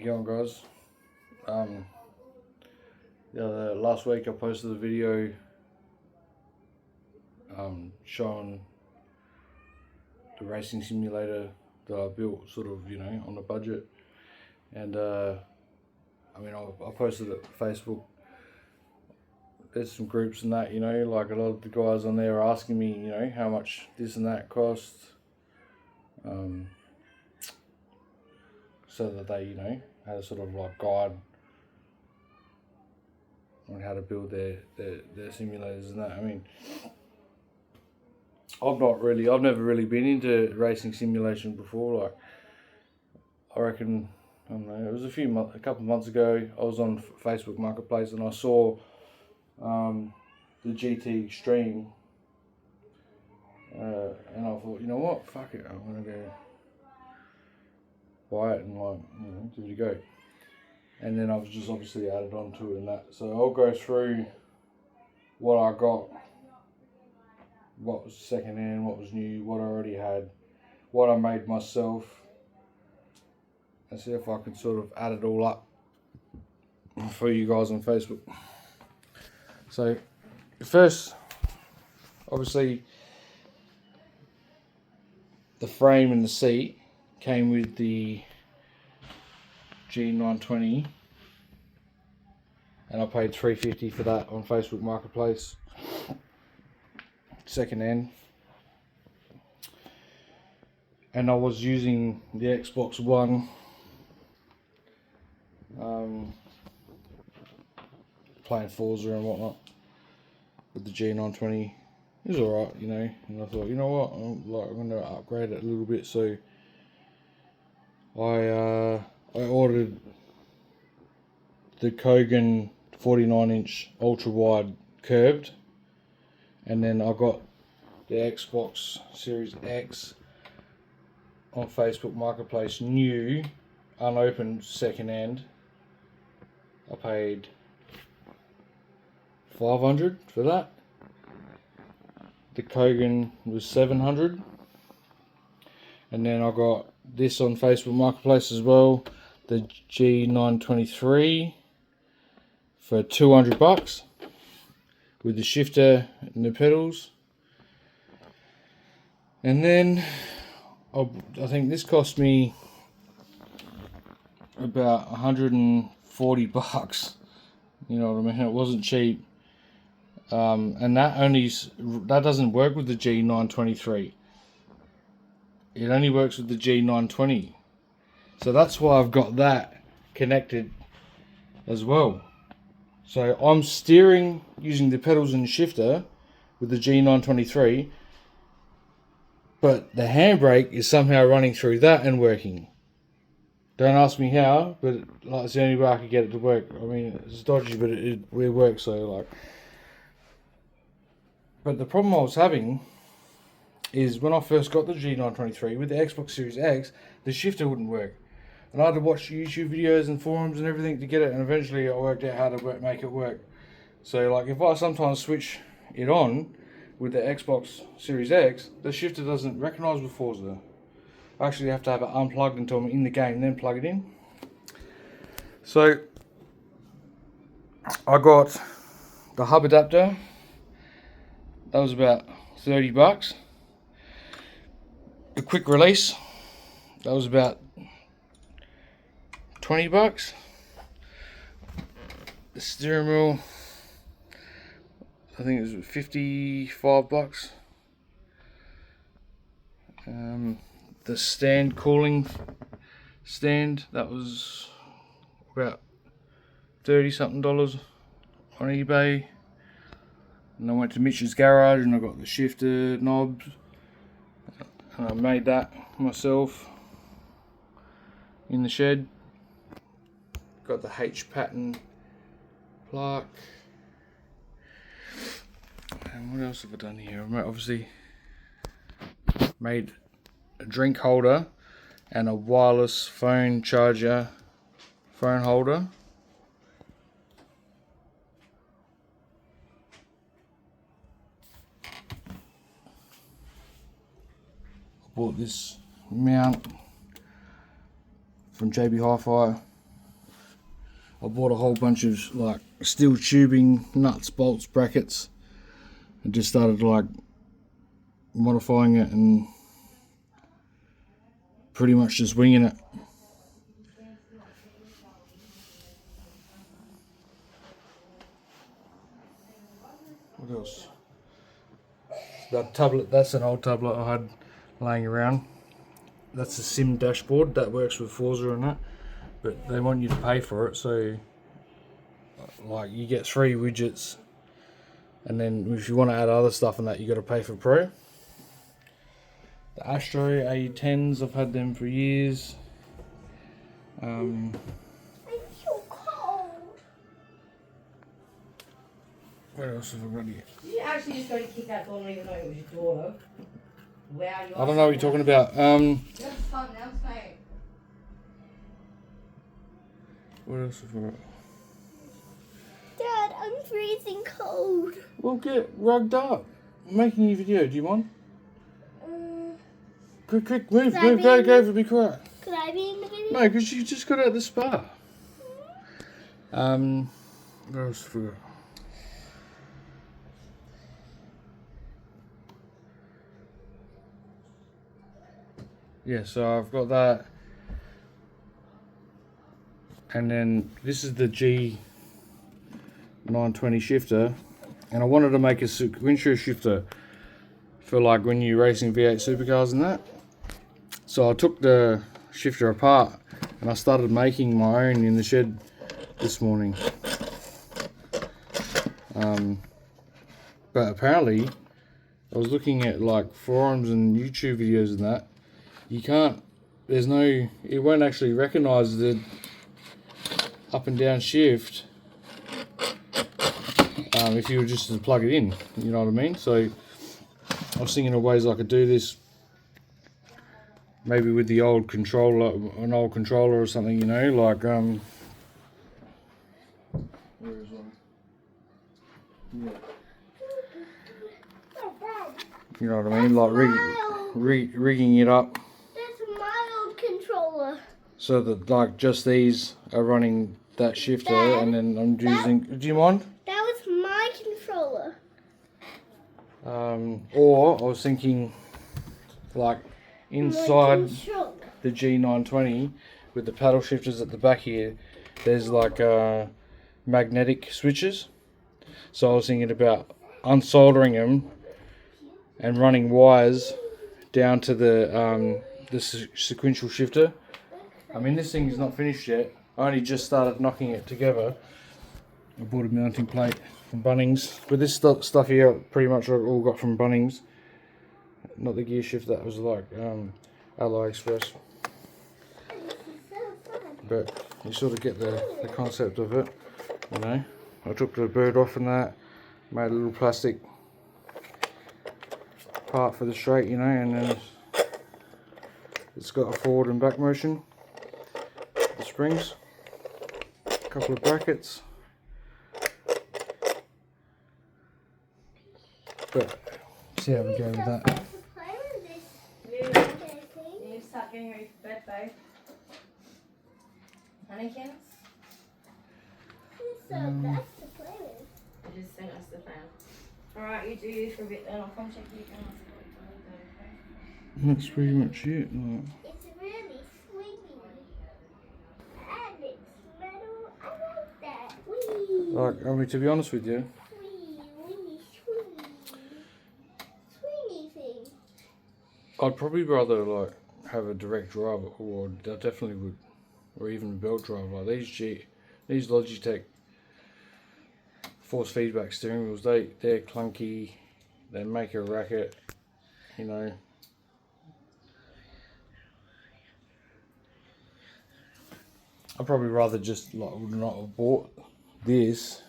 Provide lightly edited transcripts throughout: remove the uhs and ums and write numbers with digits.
you going, guys? Last week I posted a video showing the racing simulator that I built, sort of, on a budget. And I posted it to Facebook. There's some groups and that, like a lot of the guys on there are asking me, how much this and that costs. So that they, had a sort of like guide on how to build their simulators and that. I mean, I've never really been into racing simulation before. Like, I reckon, I don't know, it was a couple of months ago, I was on Facebook Marketplace and I saw the GT Extreme, and I thought, you know what, fuck it, I'm gonna go buy it and give it a go. And then I was just obviously added on to it and that. So I'll go through what I got, what was second hand, what was new, what I already had, what I made myself, and see if I can sort of add it all up for you guys on Facebook. So first, obviously, the frame and the seat came with the G920, and I paid $350 for that on Facebook Marketplace, second hand. And I was using the Xbox One, playing Forza and whatnot with the G920. It was alright, and I thought, you know what, I'm going to upgrade it a little bit. So I ordered the Kogan 49-inch ultra wide curved, and then I got the Xbox Series X on Facebook Marketplace, new, unopened, second hand. I paid $500 for that. The Kogan was $700, and then I got this on Facebook Marketplace as well, the G923 for $200 with the shifter and the pedals. And then I think this cost me about $140. You know what I mean? It wasn't cheap. And that doesn't work with the G923. It only works with the G920. So that's why I've got that connected as well. So I'm steering using the pedals and shifter with the G923, but the handbrake is somehow running through that and working. Don't ask me how, but it's the only way I could get it to work. I mean, it's dodgy, but it works. But the problem I was having is when I first got the G923 with the Xbox Series X, the shifter wouldn't work. And I had to watch YouTube videos and forums and everything to get it, and eventually I worked out how to make it work. So if I sometimes switch it on with the Xbox Series X, the shifter doesn't recognise with Forza. I actually have to have it unplugged until I'm in the game and then plug it in. So I got the hub adapter. That was about $30. The quick release, that was about $20. The steering wheel, I think it was $55. The cooling stand, that was about $30-something on eBay. And I went to Mitch's garage and I got the shifter knobs, and I made that myself in the shed. Got the H pattern plaque. And what else have I done here? I obviously made a drink holder and a wireless phone charger phone holder. Bought this mount from JB Hi-Fi I bought a whole bunch of like steel tubing, nuts, bolts, brackets, and just started like modifying it and pretty much just winging it. What else? That tablet, that's an old tablet I had laying around. That's a sim dashboard that works with Forza and that, but they want you to pay for it, so like you get 3 widgets, and then if you want to add other stuff in that, you got to pay for Pro. The Astro A10s, I've had them for years. I'm so cold. What else have I got here? You actually just go to kick that door and not even know it was your daughter. Wow, you I don't know what you're talking about. That's fun, that's mate. What else have I got? Dad, I'm freezing cold. Well, get rugged up. I'm making a video. Do you want? Quick, move, Could I move, go, be- go, be quiet. Could I be in the video? No, because you just got out of the spa. What else have I got? Yeah, so I've got that. And then this is the G920 shifter. And I wanted to make a sequential shifter for like when you're racing V8 supercars and that. So I took the shifter apart and I started making my own in the shed this morning. But apparently, I was looking at like forums and YouTube videos and that. You can't, there's no, it won't actually recognize the up and down shift if you were just to plug it in, you know what I mean? So I was thinking of ways I could do this, maybe with the old controller, an old controller or something, you know, like where is one? Yeah. You know what I mean? Like rigging it up That's my old controller. so that like just these are running that shifter, Dad, and then I'm using. Do you mind? That was my controller. Or I was thinking like inside My controller. the G920 with the paddle shifters at the back here, there's like magnetic switches. So I was thinking about unsoldering them and running wires down to the sequential shifter. I mean, this thing is not finished yet. I only just started knocking it together. I bought a mounting plate from Bunnings, but this stuff here pretty much I all got from Bunnings. Not the gear shift, that was like AliExpress. But you sort of get the concept of it, you know. I took the bird off and that, made a little plastic part for the straight, you know, and then it's got a forward and back motion, the springs, a couple of brackets, but see how we go with that. You start getting ready for bed, babe. Honeykins? So that's the plan. You just sent us the plan. Alright, you do you for a bit then. I'll come check you again. That's pretty much it. Like. It's really swingy. And it's metal. I like that. Wee. Like, I mean, to be honest with you, Swingy, swingy. Swingy thing. I'd probably rather like have a direct drive, or I definitely would, or even a belt drive. Like these Logitech force feedback steering wheels, they're clunky, they make a racket, you know. I'd probably rather just like would not have bought this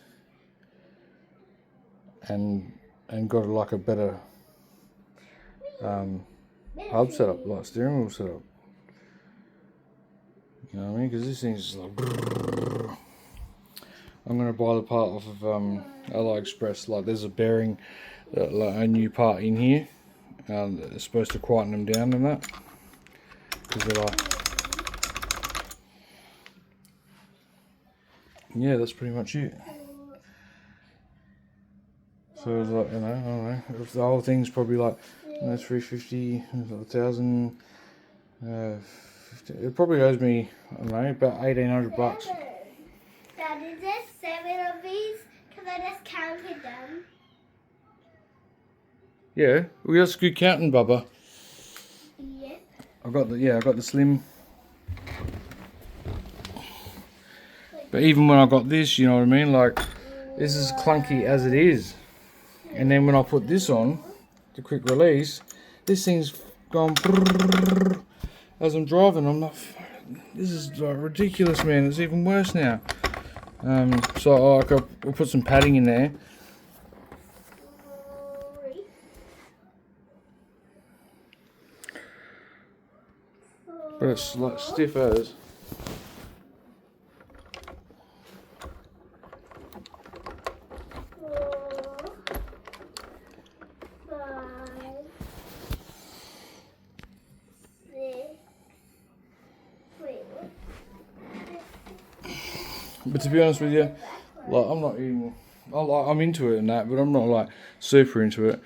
and got like a better hub setup, like steering wheel setup. You know what I mean? Because this thing's just like. I'm gonna buy the part off of AliExpress. Like, there's a bearing, like a new part in here. It's supposed to quieten them down and that. Because they're like, yeah, that's pretty much it. So it's like, you know, I don't know, if the whole thing's probably like, you know, 350, 1,000, 50, it probably owes me, I don't know, about 1,800 bucks. Dad, is there 7 of these? Because I just counted them. Yeah, well, that's good counting, Bubba. Yeah. I got the slim. But even when I got this, you know what I mean, like, this is clunky as it is. And then when I put this on, the quick release, this thing's gone brrrr as I'm driving. I'm like, this is like ridiculous, man. It's even worse now. So I'll put some padding in there. But it's like stiff as. But to be honest with you, like I'm not even, I'm into it and that, but I'm not like super into it.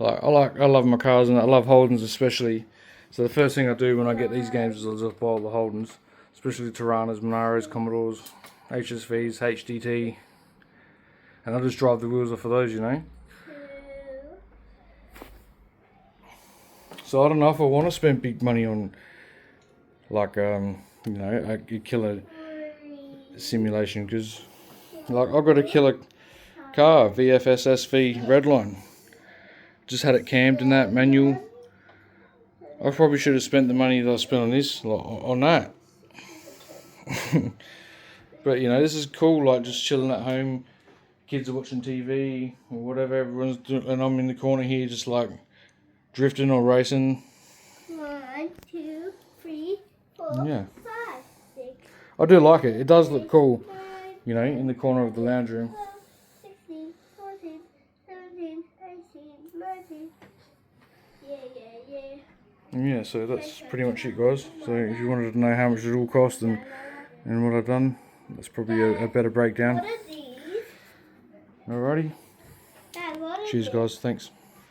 I love my cars and I love Holdens especially. So the first thing I do when I get these games is I'll just buy all the Holdens, especially Toranas, Monaros, Commodores, HSVs, HDT, and I'll just drive the wheels off of those, you know. So I don't know if I want to spend big money on like you know, a killer simulation, because like I've got a killer car, VFS SV Redline, just had it cammed in that manual. I probably should have spent the money that I spent on this on that. But you know, this is cool, like just chilling at home, kids are watching TV or whatever, everyone's doing, and I'm in the corner here just like drifting or racing. 1, 2, 3, 4, Yeah, 5, 6, I do like it. It does look cool, 9, you know, in the corner of the lounge room. 12, 16, 14, 17, 18, 19. Yeah, so that's pretty much it, guys. So if you wanted to know how much it all cost and what I've done, that's probably a better breakdown. What are these? Alrighty. Dad, what are Cheers, these? guys. Thanks.